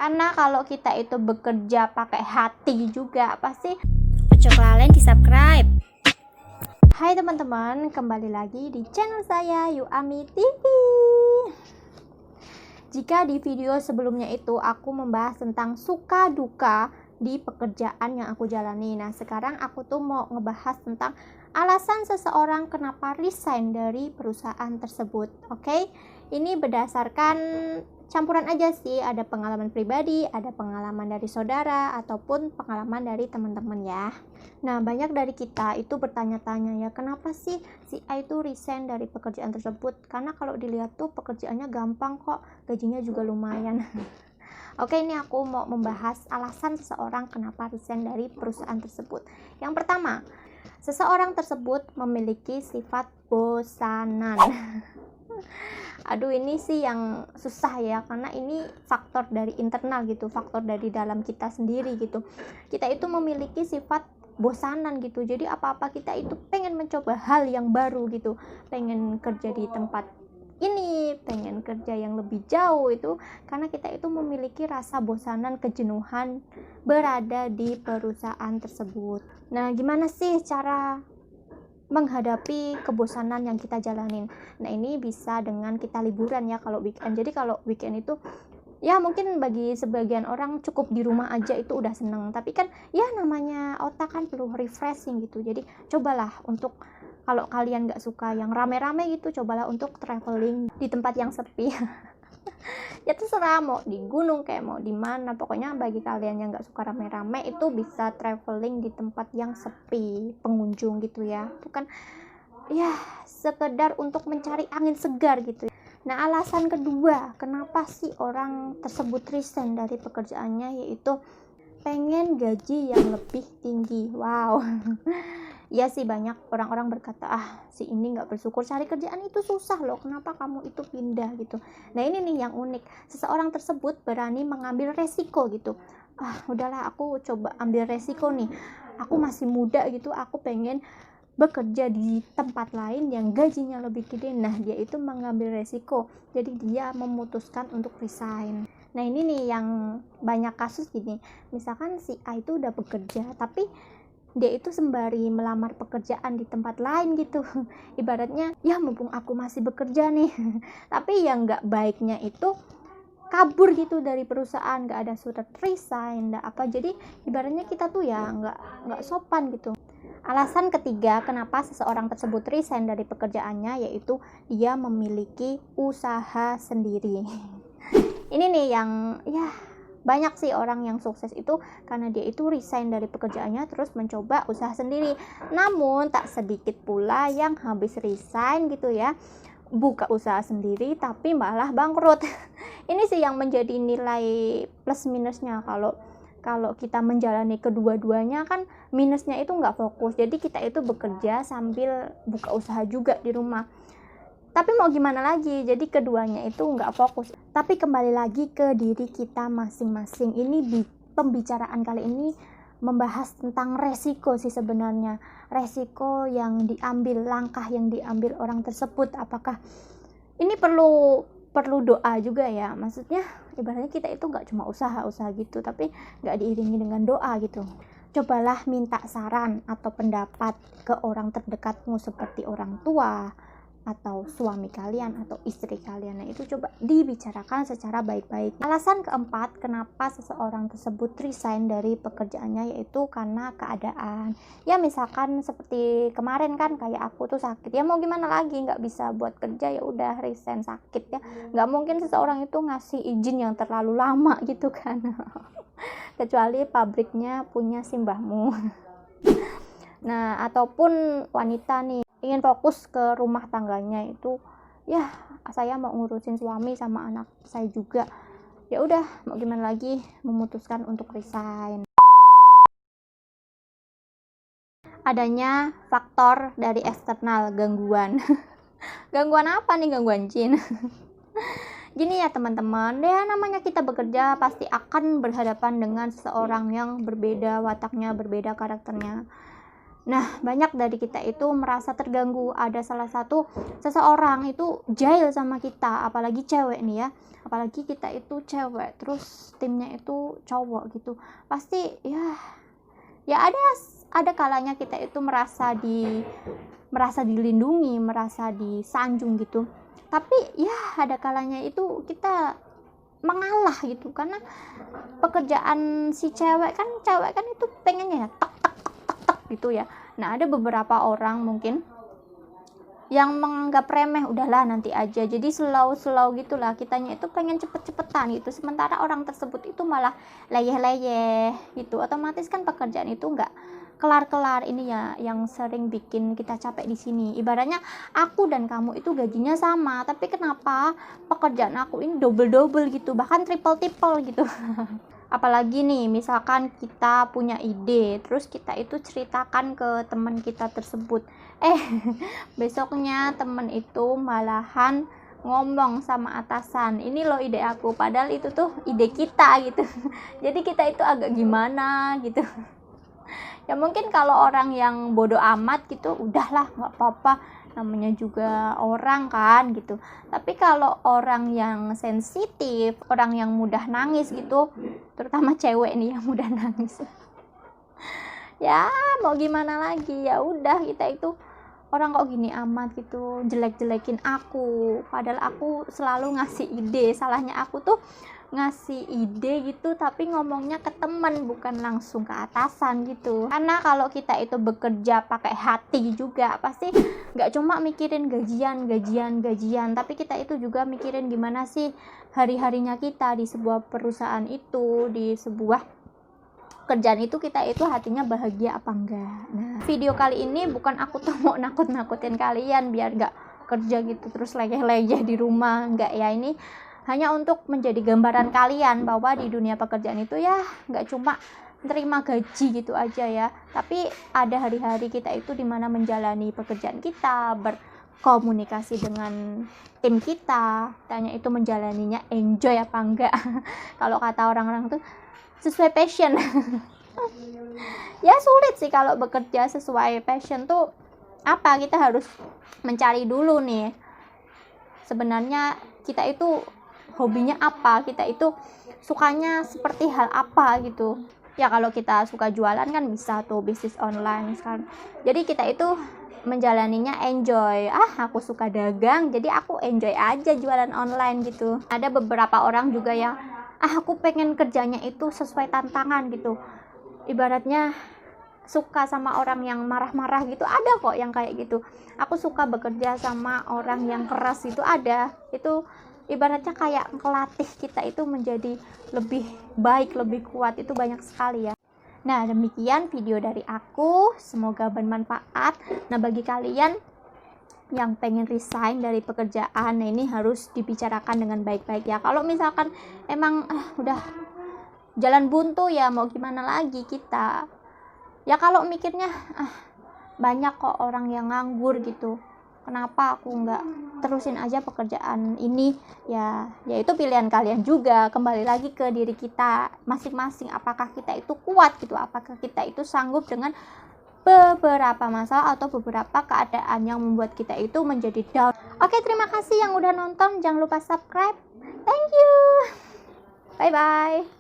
Karena kalau kita itu bekerja pakai hati juga, pasti Ojo kelalen di subscribe. Hai teman-teman, kembali lagi di channel saya Yuami TV. Jika di video sebelumnya itu aku membahas tentang suka duka di pekerjaan yang aku jalani, nah sekarang aku tuh mau ngebahas tentang alasan seseorang kenapa resign dari perusahaan tersebut. Oke, ini berdasarkan campuran aja sih, ada pengalaman pribadi, ada pengalaman dari saudara, ataupun pengalaman dari teman-teman ya. Nah, banyak dari kita itu bertanya-tanya ya, kenapa sih si A itu resign dari pekerjaan tersebut? Karena kalau dilihat tuh pekerjaannya gampang kok, gajinya juga lumayan. Oke, ini aku mau membahas alasan seseorang kenapa resign dari perusahaan tersebut. Yang pertama, seseorang tersebut memiliki sifat bosanan. Aduh, ini sih yang susah ya, karena ini faktor dari internal gitu, faktor dari dalam kita sendiri gitu. Kita itu memiliki sifat bosanan gitu, jadi apa-apa kita itu pengen mencoba hal yang baru gitu, pengen kerja di tempat ini, pengen kerja yang lebih jauh itu karena kita itu memiliki rasa bosanan, kejenuhan berada di perusahaan tersebut. Nah, gimana sih cara menghadapi kebosanan yang kita jalanin? Nah, ini bisa dengan kita liburan ya kalau weekend. Jadi kalau weekend itu ya mungkin bagi sebagian orang cukup di rumah aja itu udah seneng, tapi kan ya namanya otak kan perlu refreshing gitu. Jadi cobalah untuk, kalau kalian gak suka yang rame-rame gitu, cobalah untuk traveling di tempat yang sepi. Ya terserah mau di gunung kayak mau di mana, pokoknya bagi kalian yang gak suka rame-rame itu bisa traveling di tempat yang sepi pengunjung gitu ya, bukan ya sekedar untuk mencari angin segar gitu. Nah, alasan kedua kenapa sih orang tersebut resign dari pekerjaannya yaitu pengen gaji yang lebih tinggi. Wow. Ya sih, banyak orang-orang berkata, si ini nggak bersyukur, cari kerjaan itu susah loh, kenapa kamu itu pindah gitu. Nah, ini nih yang unik, seseorang tersebut berani mengambil resiko gitu. Udahlah, aku coba ambil resiko nih, aku masih muda gitu, aku pengen bekerja di tempat lain yang gajinya lebih gede. Nah, dia itu mengambil resiko, jadi dia memutuskan untuk resign. Nah, ini nih yang banyak kasus gini, misalkan si A itu udah bekerja tapi dia itu sembari melamar pekerjaan di tempat lain gitu. Ibaratnya ya mumpung aku masih bekerja nih. Tapi yang nggak baiknya itu kabur gitu dari perusahaan, nggak ada surat resign, nggak apa. Jadi ibaratnya kita tuh ya nggak sopan gitu. Alasan ketiga kenapa seseorang tersebut resign dari pekerjaannya yaitu dia memiliki usaha sendiri. Ini nih yang ya banyak sih orang yang sukses itu karena dia itu resign dari pekerjaannya terus mencoba usaha sendiri. Namun tak sedikit pula yang habis resign gitu ya, buka usaha sendiri tapi malah bangkrut. Ini sih yang menjadi nilai plus minusnya kalau kita menjalani kedua-duanya, kan minusnya itu nggak fokus. Jadi kita itu bekerja sambil buka usaha juga di rumah. Tapi mau gimana lagi, jadi keduanya itu nggak fokus. Tapi kembali lagi ke diri kita masing-masing. Ini pembicaraan kali ini membahas tentang resiko sih sebenarnya. Resiko yang diambil, langkah yang diambil orang tersebut. Apakah ini perlu doa juga ya? Maksudnya ibaratnya kita itu nggak cuma usaha gitu, tapi nggak diiringi dengan doa gitu. Cobalah minta saran atau pendapat ke orang terdekatmu seperti orang tua, atau suami kalian atau istri kalian. Nah, itu coba dibicarakan secara baik-baik. Alasan keempat kenapa seseorang tersebut resign dari pekerjaannya yaitu karena keadaan. Ya misalkan seperti kemarin kan kayak aku tuh sakit, ya mau gimana lagi, nggak bisa buat kerja, ya udah resign, sakit ya. Nggak mungkin seseorang itu ngasih izin yang terlalu lama gitu kan. Kecuali pabriknya punya simbahmu. Nah, ataupun wanita nih ingin fokus ke rumah tangganya itu, ya saya mau ngurusin suami sama anak saya juga, ya udah mau gimana lagi, memutuskan untuk resign. Adanya faktor dari eksternal, gangguan. Gangguan apa nih? Gangguan jin. Gini ya teman-teman, ya namanya kita bekerja pasti akan berhadapan dengan seseorang yang berbeda wataknya, berbeda karakternya. Nah, banyak dari kita itu merasa terganggu. Ada salah satu seseorang itu jahil sama kita, apalagi cewek nih ya. Apalagi kita itu cewek, terus timnya itu cowok gitu. Pasti ya ada kalanya kita itu merasa dilindungi, merasa disanjung gitu. Tapi ya ada kalanya itu kita mengalah gitu, karena pekerjaan si cewek kan itu pengennya ya tak tak tak tak tak gitu ya. Nah, ada beberapa orang mungkin yang menganggap remeh, udahlah nanti aja, jadi slow gitulah, kitanya itu pengen cepet-cepetan gitu, sementara orang tersebut itu malah leyeh-leyeh gitu. Otomatis kan pekerjaan itu nggak kelar-kelar. Ini ya yang sering bikin kita capek di sini. Ibaratnya aku dan kamu itu gajinya sama, tapi kenapa pekerjaan aku ini double gitu, bahkan triple gitu. Apalagi nih, misalkan kita punya ide, terus kita itu ceritakan ke teman kita tersebut, besoknya temen itu malahan ngomong sama atasan, ini loh ide aku, padahal itu tuh ide kita gitu. Jadi kita itu agak gimana gitu. Ya mungkin kalau orang yang bodoh amat gitu, udahlah nggak apa-apa, namanya juga orang kan gitu. Tapi kalau orang yang sensitif, orang yang mudah nangis gitu, terutama cewek nih yang mudah nangis, ya mau gimana lagi, ya udah, kita itu orang kok gini amat gitu, jelek-jelekin aku, padahal aku selalu ngasih ide. Salahnya aku tuh ngasih ide gitu tapi ngomongnya ke temen, bukan langsung ke atasan gitu. Karena kalau kita itu bekerja pakai hati juga, pasti nggak cuma mikirin gajian, tapi kita itu juga mikirin gimana sih hari-harinya kita di sebuah perusahaan itu, di sebuah kerjaan itu, kita itu hatinya bahagia apa enggak. Nah, video kali ini bukan aku tuh mau nakut-nakutin kalian biar nggak kerja gitu terus leyeh-leyeh di rumah, enggak ya. Ini hanya untuk menjadi gambaran kalian bahwa di dunia pekerjaan itu ya nggak cuma terima gaji gitu aja ya, tapi ada hari-hari kita itu dimana menjalani pekerjaan kita, berkomunikasi dengan tim kita, tanya itu menjalaninya enjoy apa enggak. Kalau kata orang-orang tuh sesuai passion. Ya sulit sih kalau bekerja sesuai passion tuh apa, kita harus mencari dulu nih sebenarnya kita itu hobinya apa, kita itu sukanya seperti hal apa gitu ya. Kalau kita suka jualan kan bisa tuh bisnis online sekarang, jadi kita itu menjalaninya enjoy. Aku suka dagang, jadi aku enjoy aja jualan online gitu. Ada beberapa orang juga yang aku pengen kerjanya itu sesuai tantangan gitu, ibaratnya suka sama orang yang marah-marah gitu, ada kok yang kayak gitu. Aku suka bekerja sama orang yang keras itu, ada. Itu ibaratnya kayak ngelatih kita itu menjadi lebih baik, lebih kuat, itu banyak sekali ya. Nah, demikian video dari aku, semoga bermanfaat. Nah, bagi kalian yang pengen resign dari pekerjaan, nah ini harus dibicarakan dengan baik-baik ya. Kalau misalkan emang udah jalan buntu ya mau gimana lagi kita ya. Kalau mikirnya banyak kok orang yang nganggur gitu, kenapa aku nggak terusin aja pekerjaan ini ya itu pilihan kalian juga. Kembali lagi ke diri kita masing-masing, apakah kita itu kuat gitu, apakah kita itu sanggup dengan beberapa masalah atau beberapa keadaan yang membuat kita itu menjadi down. Oke, terima kasih yang udah nonton, jangan lupa subscribe. Thank you, bye bye.